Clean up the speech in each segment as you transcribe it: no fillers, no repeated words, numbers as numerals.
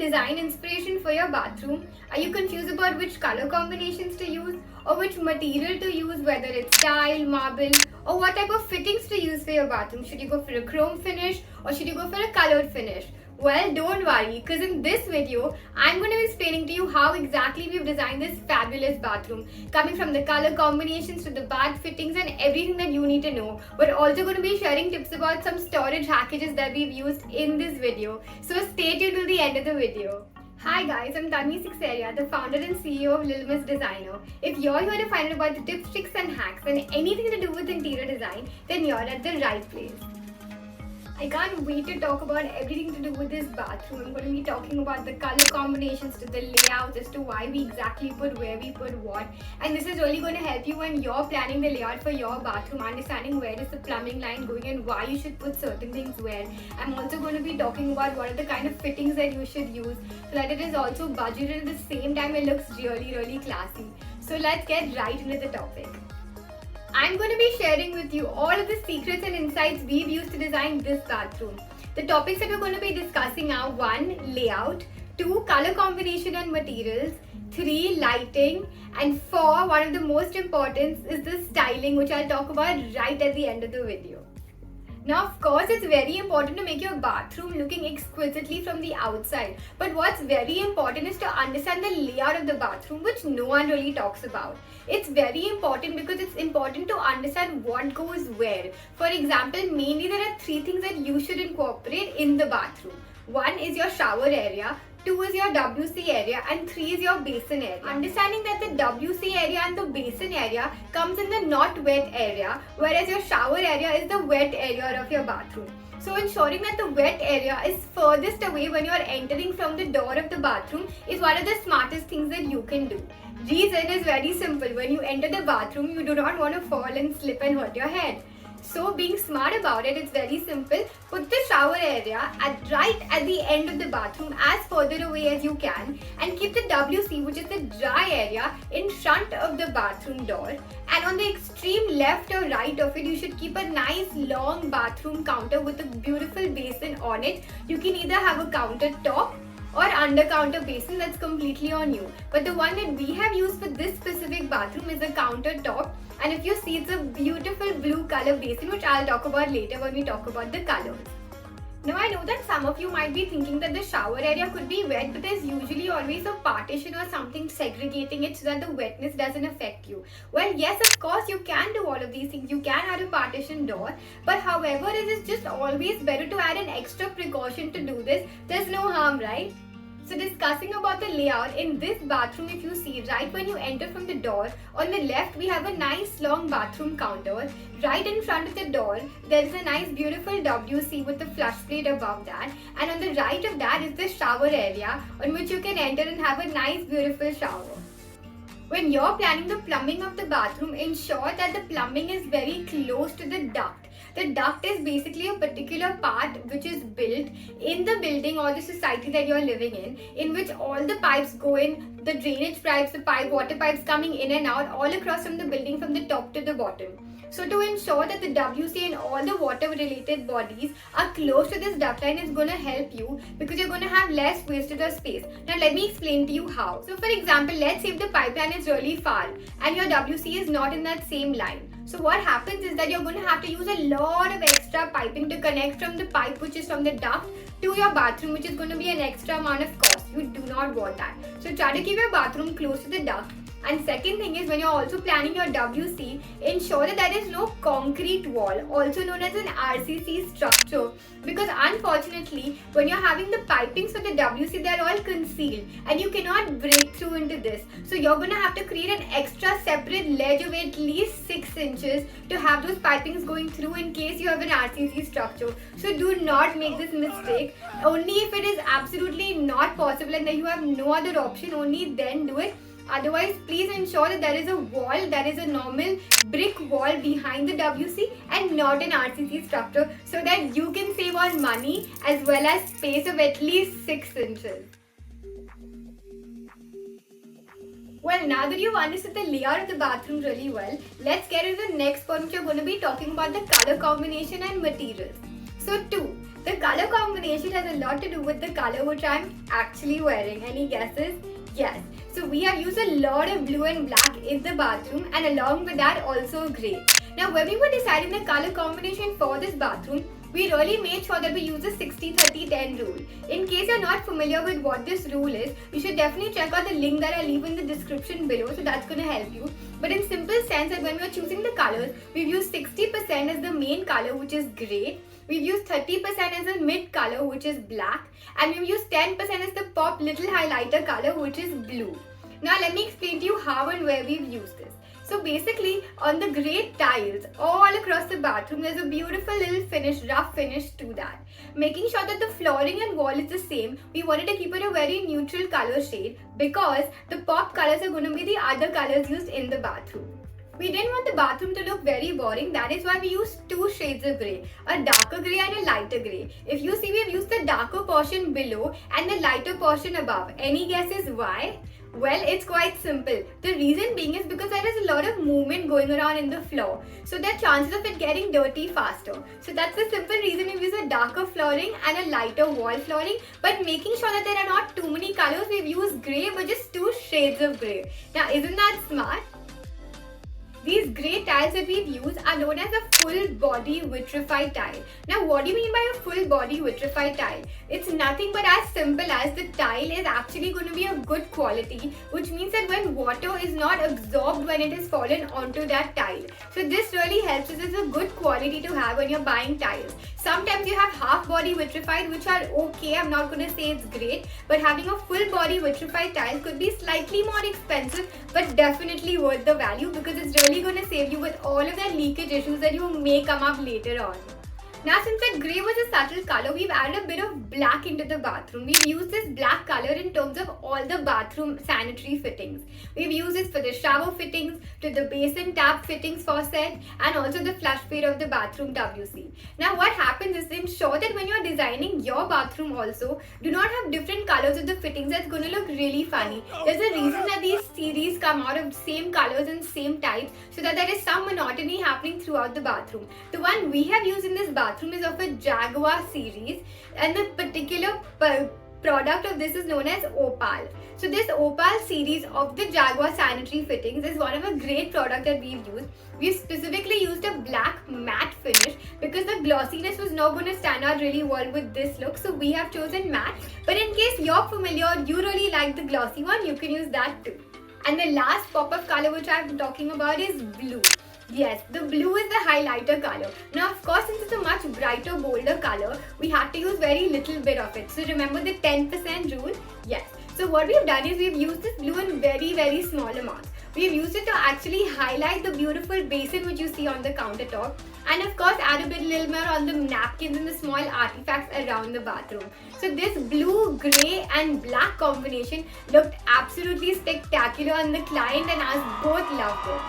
design inspiration for your bathroom? Are you confused about which color combinations to use or which material to use, whether it's tile, marble, or what type of fittings to use for your bathroom? Should you go for a chrome finish or should you go for a colored finish? Well, don't worry, because in this video, I'm going to be explaining to you how exactly we've designed this fabulous bathroom. Coming from the color combinations to the bath fittings and everything that you need to know. We're also going to be sharing tips about some storage packages that we've used in this video. So stay tuned till the end of the video. Hi guys, I'm Tanvi Sixeria, the founder and CEO of Little Miss Designer. If you're here to find out about the tips, tricks and hacks and anything to do with interior design, then you're at the right place. I can't wait to talk about everything to do with this bathroom. I'm going to be talking about the color combinations to the layout as to why we exactly put where we put what. And this is really going to help you when you're planning the layout for your bathroom, understanding where is the plumbing line going and why you should put certain things where. I'm also going to be talking about what are the kind of fittings that you should use so that it is also budgeted at the same time it looks really classy. So let's get right into the topic. I'm going to be sharing with you all of the secrets and insights we've used to design this bathroom. The topics that we're going to be discussing are 1. Layout, 2. Color combination and materials, 3. Lighting, and 4. One of the most important is the styling, which I'll talk about right at the end of the video. Now, of course, it's very important to make your bathroom looking exquisitely from the outside. But what's very important is to understand the layout of the bathroom, which no one really talks about. It's very important because it's important to understand what goes where. For example, mainly there are 3 things that you should incorporate in the bathroom. 1 is your shower area, 2 is your WC area, and 3 is your basin area. Understanding that the WC area and the basin area comes in the not wet area, whereas your shower area is the wet area of your bathroom. So ensuring that the wet area is furthest away when you are entering from the door of the bathroom is one of the smartest things that you can do. Reason is very simple. When you enter the bathroom, you do not want to fall and slip and hurt your head. So being smart about it, it's very simple. Put the shower area right at the end of the bathroom as further away as you can, and keep the WC, which is the dry area, in front of the bathroom door. And on the extreme left or right of it, you should keep a nice long bathroom counter with a beautiful basin on it. You can either have a countertop or under counter basin, that's completely on you. But the one that we have used for this specific bathroom is a countertop, and if you see, it's a beautiful blue color basin, which I'll talk about later when we talk about the colors. Now, I know that some of you might be thinking that the shower area could be wet, but there's usually always a partition or something segregating it so that the wetness doesn't affect you. Well, yes, of course, you can do all of these things. You can add a partition door, but however, it is just always better to add an extra precaution to do this. There's no harm, right? So discussing about the layout, in this bathroom, if you see, right when you enter from the door, on the left we have a nice long bathroom counter. Right in front of the door, there is a nice beautiful WC with the flush plate above that. And on the right of that is the shower area on which you can enter and have a nice beautiful shower. When you're planning the plumbing of the bathroom, ensure that the plumbing is very close to the duct. The duct is basically a particular part which is built in the building or the society that you're living in which all the pipes go in, the drainage pipes, the water pipes coming in and out all across from the building from the top to the bottom. So to ensure that the WC and all the water related bodies are close to this duct line is going to help you because you're going to have less wastage of space. Now let me explain to you how. So for example, let's say if the pipeline is really far and your WC is not in that same line. So what happens is that you're going to have to use a lot of extra piping to connect from the pipe which is from the duct to your bathroom, which is going to be an extra amount of cost. You do not want that. So try to keep your bathroom close to the duct. And second thing is, when you're also planning your WC, ensure that there is no concrete wall, also known as an RCC structure, because unfortunately when you're having the pipings for the WC, they're all concealed and you cannot break through into this. So you're going to have to create an extra separate ledge of at least 6 inches to have those pipings going through in case you have an RCC structure. So do not make this mistake. Only if it is absolutely not possible and that you have no other option, only then do it. Otherwise, please ensure that there is a wall, that is a normal brick wall behind the WC and not an RCC structure, so that you can save on money as well as space of at least 6 inches. Well, now that you've understood the layout of the bathroom really well, let's get into the next point, which we're going to be talking about the color combination and materials. So 2. The color combination has a lot to do with the color which I'm actually wearing. Any guesses? Yes. So we have used a lot of blue and black in the bathroom, and along with that also grey. Now when we were deciding the color combination for this bathroom, we really made sure that we use the 60-30-10 rule. In case you're not familiar with what this rule is, you should definitely check out the link that I'll leave in the description below, so that's going to help you. But in simple sense, that when we're choosing the colors, we've used 60% as the main color, which is grey. We've used 30% as a mid color, which is black. And we've used 10% as the pop little highlighter color, which is blue. Now let me explain to you how and where we've used this. So basically, on the grey tiles all across the bathroom, there's a beautiful little finish, rough finish to that. Making sure that the flooring and wall is the same, we wanted to keep it a very neutral color shade because the pop colors are going to be the other colors used in the bathroom. We didn't want the bathroom to look very boring, that is why we used two shades of grey, a darker grey and a lighter grey. If you see, we've used the darker portion below and the lighter portion above. Any guesses why? Well, it's quite simple. The reason being is because there is a lot of movement going around in the floor. So there are chances of it getting dirty faster. So that's the simple reason we use a darker flooring and a lighter wall flooring. But making sure that there are not too many colors, we've used grey but just two shades of grey. Now isn't that smart? These grey tiles that we've used are known as a full body vitrified tile. Now what do you mean by a full body vitrified tile? It's nothing but as simple as the tile is actually going to be of good quality, which means that when water is not absorbed when it is fallen onto that tile. So this really helps us. It's a good quality to have when you're buying tiles. Sometimes you have half body vitrified, which are okay, I'm not going to say it's great, but having a full body vitrified tile could be slightly more expensive but definitely worth the value because it's really going to save you with all of the leakage issues that you may come up later on. Now since that grey was a subtle color, we've added a bit of black into the bathroom. We've used this black color in terms of all the bathroom sanitary fittings. We've used this for the shower fittings, to the basin tap fittings faucet, and also the flush plate of the bathroom WC. Now what happens is, ensure that when you're designing your bathroom also, do not have different colors of the fittings. That's going to look really funny. There's a reason that these series come out of same colors and same types, so that there is some monotony happening throughout the bathroom. The one we have used in this bathroom is of a Jaguar series, and the particular product of this is known as Opal. So this Opal series of the Jaguar sanitary fittings is one of a great product that we've used. We've specifically used a black matte finish because the glossiness was not going to stand out really well with this look, so we have chosen matte. But in case you're familiar, you really like the glossy one, you can use that too. And the last pop of color which I'm talking about is blue. Yes, the blue is the highlighter color. Now of course, since it's a much brighter, bolder color, we had to use very little bit of it. So remember the 10% rule? Yes. So what we've done is we've used this blue in very small amounts. We've used it to actually highlight the beautiful basin which you see on the countertop, and of course add a little more on the napkins and the small artifacts around the bathroom. So this blue, grey and black combination looked absolutely spectacular on the client and us both loved it.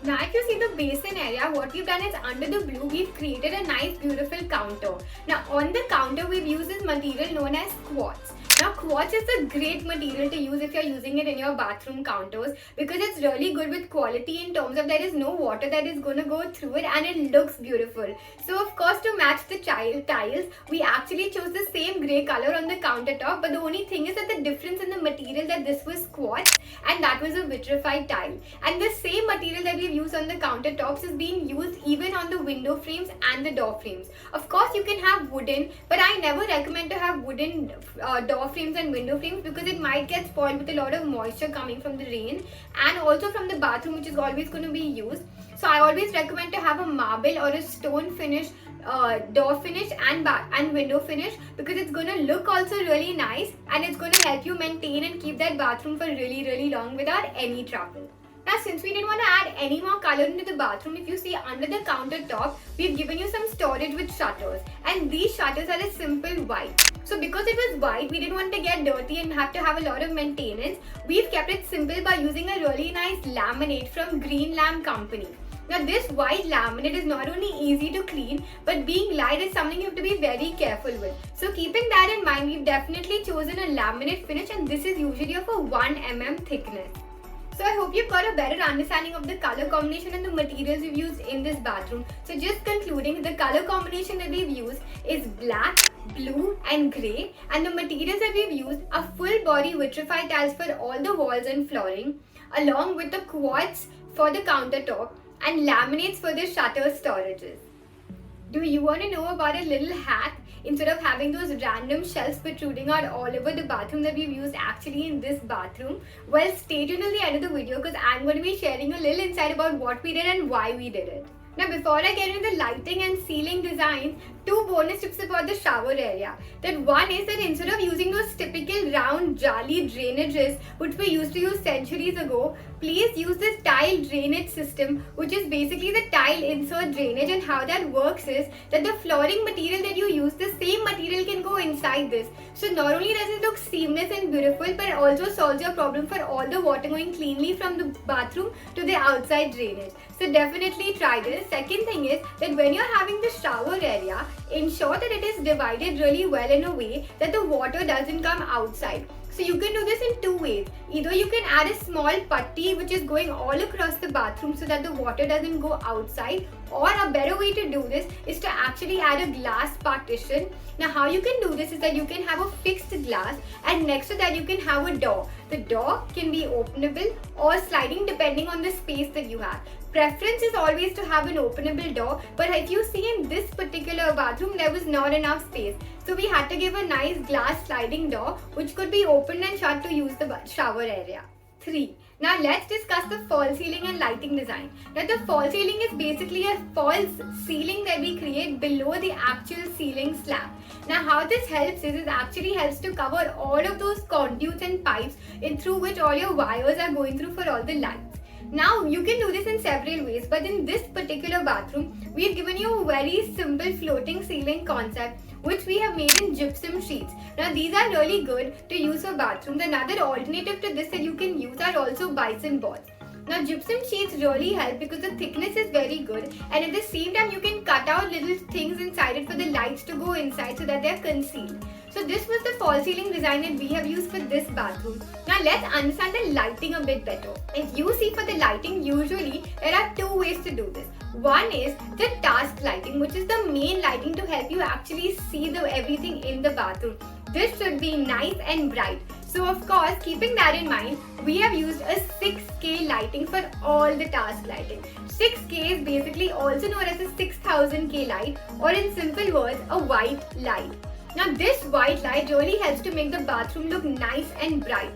Now if you see the basin area, what we've done is under the blue, we've created a nice beautiful counter. Now on the counter, we've used this material known as quartz. Now quartz is a great material to use if you're using it in your bathroom counters because it's really good with quality in terms of there is no water that is going to go through it and it looks beautiful. So of course, to match the tiles, we actually chose the same grey color on the countertop, but the only thing is that the difference in the material, that this was quartz and that was a vitrified tile. And the same material that we've used on the countertops is being used even on the window frames and the door frames. Of course, you can have wooden, but I never recommend to have wooden door frames and window frames because it might get spoiled with a lot of moisture coming from the rain and also from the bathroom, which is always going to be used. So I always recommend to have a marble or a stone finish door finish and window finish because it's going to look also really nice and it's going to help you maintain and keep that bathroom for really long without any trouble. Now since we didn't want to add any more color into the bathroom, if you see under the countertop, we've given you some storage with shutters, and these shutters are a simple white. So because it was white, we didn't want to get dirty and have to have a lot of maintenance. We've kept it simple by using a really nice laminate from Green Lamp Company. Now this white laminate is not only easy to clean, but being light is something you have to be very careful with. So keeping that in mind, we've definitely chosen a laminate finish, and this is usually of a 1 mm thickness. So I hope you've got a better understanding of the color combination and the materials we've used in this bathroom. So just concluding, the color combination that we've used is black, blue and grey, and the materials that we've used are full body vitrified tiles for all the walls and flooring, along with the quartz for the countertop and laminates for the shutter storages. Do you want to know about a little hack? Instead of having those random shelves protruding out all over the bathroom that we've used actually in this bathroom, well, stay tuned till the end of the video because I'm going to be sharing a little insight about what we did and why we did it. Now, before I get into the lighting and ceiling designs, two bonus tips about the shower area. That one is that instead of using those typical round jolly drainages which we used to use centuries ago, please use this tile drainage system, which is basically the tile insert drainage. And how that works is that the flooring material that you use, the same material can go inside this. So not only does it look seamless and beautiful, but it also solves your problem for all the water going cleanly from the bathroom to the outside drainage. So definitely try this. Second thing is that when you're having the shower area, ensure that it is divided really well in a way that the water doesn't come outside. So you can do this in two ways. Either you can add a small putty which is going all across the bathroom so that the water doesn't go outside, or a better way to do this is to actually add a glass partition. Now how you can do this is that you can have a fixed glass and next to that you can have a door. The door can be openable or sliding depending on the space that you have. Preference is always to have an openable door, but if you see in this particular bathroom there was not enough space. So we had to give a nice glass sliding door which could be opened and shut to use the shower area. 3. Now let's discuss the false ceiling and lighting design. Now the false ceiling is basically a false ceiling that we create below the actual ceiling slab. Now how this helps is it actually helps to cover all of those conduits and pipes through which all your wires are going through for all the lights. Now you can do this in several ways, but in this particular bathroom, we've given you a very simple floating ceiling concept which we have made in gypsum sheets. Now these are really good to use for bathrooms. Another alternative to this that you can use are also bison boards. Now gypsum sheets really help because the thickness is very good, and at the same time you can cut out little things inside it for the lights to go inside so that they are concealed. So this was the false ceiling design that we have used for this bathroom. Now let's understand the lighting a bit better. If you see for the lighting, usually there are two ways to do this. One is the task lighting, which is the main lighting to help you actually see everything in the bathroom. This should be nice and bright. So of course, keeping that in mind, we have used a 6K lighting for all the task lighting. 6K is basically also known as a 6000K light, or in simple words, a white light. Now this white light really helps to make the bathroom look nice and bright.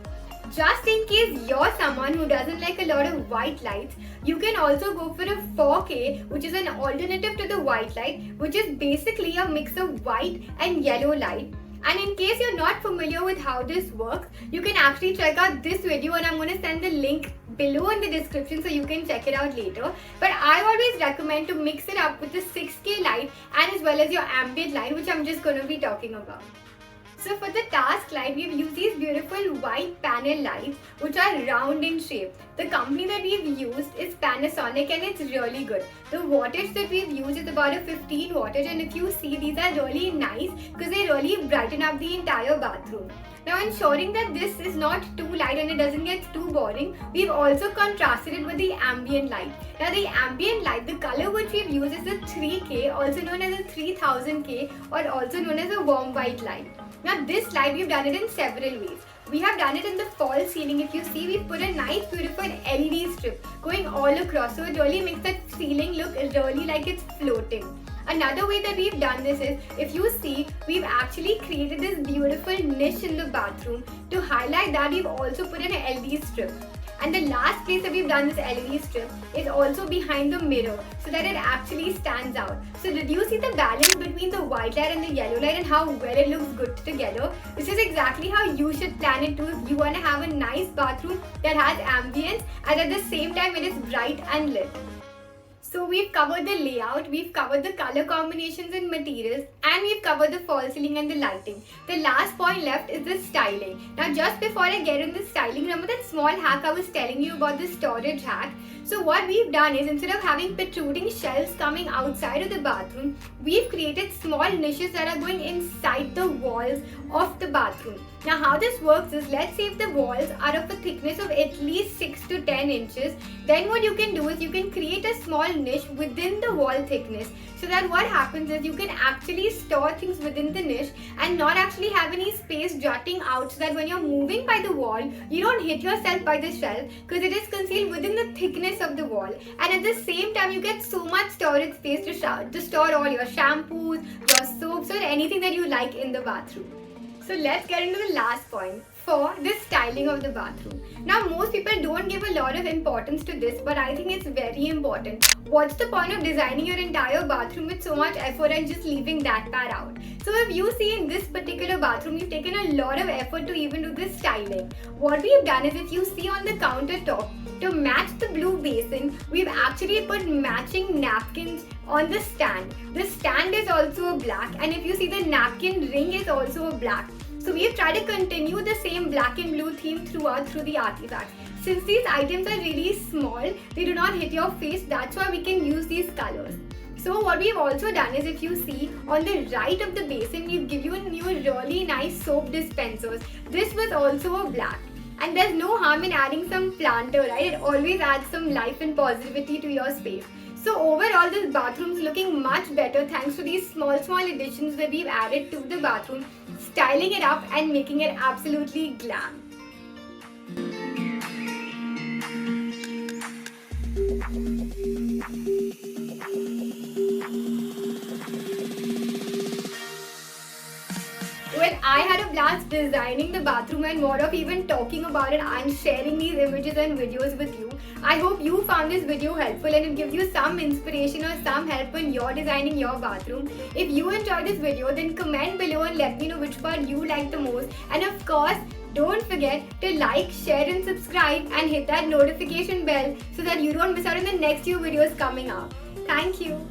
Just in case you're someone who doesn't like a lot of white lights, you can also go for a 4K, which is an alternative to the white light, which is basically a mix of white and yellow light. And in case you're not familiar with how this works, you can actually check out this video, and I'm going to send the link below in the description so you can check it out later. But I always recommend to mix it up with the 6K light and as well as your ambient light, which I'm just going to be talking about. So for the task light, we've used these beautiful white panel lights which are round in shape. The company that we've used is Panasonic and it's really good. The wattage that we've used is about a 15 wattage, and if you see, these are really nice because they really brighten up the entire bathroom. Now ensuring that this is not too light and it doesn't get too boring, we've also contrasted it with the ambient light. Now the ambient light, the color which we've used is a 3K, also known as a 3000K, or also known as a warm white light. Now this light, we've done it in several ways. We have done it in the false ceiling. If you see, we've put a nice beautiful LED strip going all across, so it really makes that ceiling look really like it's floating. Another way that we've done this is, if you see, we've actually created this beautiful niche in the bathroom. To highlight that, we've also put an LED strip. And the last place that we've done this LED strip is also behind the mirror so that it actually stands out. So did you see the balance between the white light and the yellow light and how well it looks good together? This is exactly how you should plan it too if you want to have a nice bathroom that has ambience and at the same time it is bright and lit. So we've covered the layout, we've covered the color combinations and materials, and we've covered the false ceiling and the lighting. The last point left is the styling. Now just before I get into the styling, remember that small hack I was telling you about, the storage hack? So what we've done is, instead of having protruding shelves coming outside of the bathroom, we've created small niches that are going inside the walls of the bathroom. Now how this works is, let's say if the walls are of a thickness of at least 6 to 10 inches, then what you can do is you can create a small niche within the wall thickness, so that what happens is you can actually store things within the niche and not actually have any space jutting out, so that when you're moving by the wall, you don't hit yourself by the shelf because it is concealed within the thickness of the wall. And at the same time, you get so much storage space to store all your shampoos, your soaps, or anything that you like in the bathroom. So let's get into the last point, for the styling of the bathroom. Now most people don't give a lot of importance to this, but I think it's very important. What's the point of designing your entire bathroom with so much effort and just leaving that part out? So if you see in this particular bathroom, we've taken a lot of effort to even do this styling. What we've done is, if you see on the countertop, to match the blue basin, we've actually put matching napkins on the stand. The stand is also a black, and if you see, the napkin ring is also a black. So we've tried to continue the same black and blue theme through the artifacts. Since these items are really small, they do not hit your face, that's why we can use these colors. So what we've also done is, if you see on the right of the basin, we've given you really nice soap dispensers. This was also a black. And there's no harm in adding some planter, right? It always adds some life and positivity to your space. So overall, this bathroom's looking much better thanks to these small additions that we've added to the bathroom, styling it up and making it absolutely glam. Well, I had a blast designing the bathroom, and more of even talking about it and sharing these images and videos with you. I hope you found this video helpful and it gives you some inspiration or some help when you're designing your bathroom. If you enjoyed this video, then comment below and let me know which part you liked the most. And of course, don't forget to like, share and subscribe and hit that notification bell so that you don't miss out on the next few videos coming up. Thank you.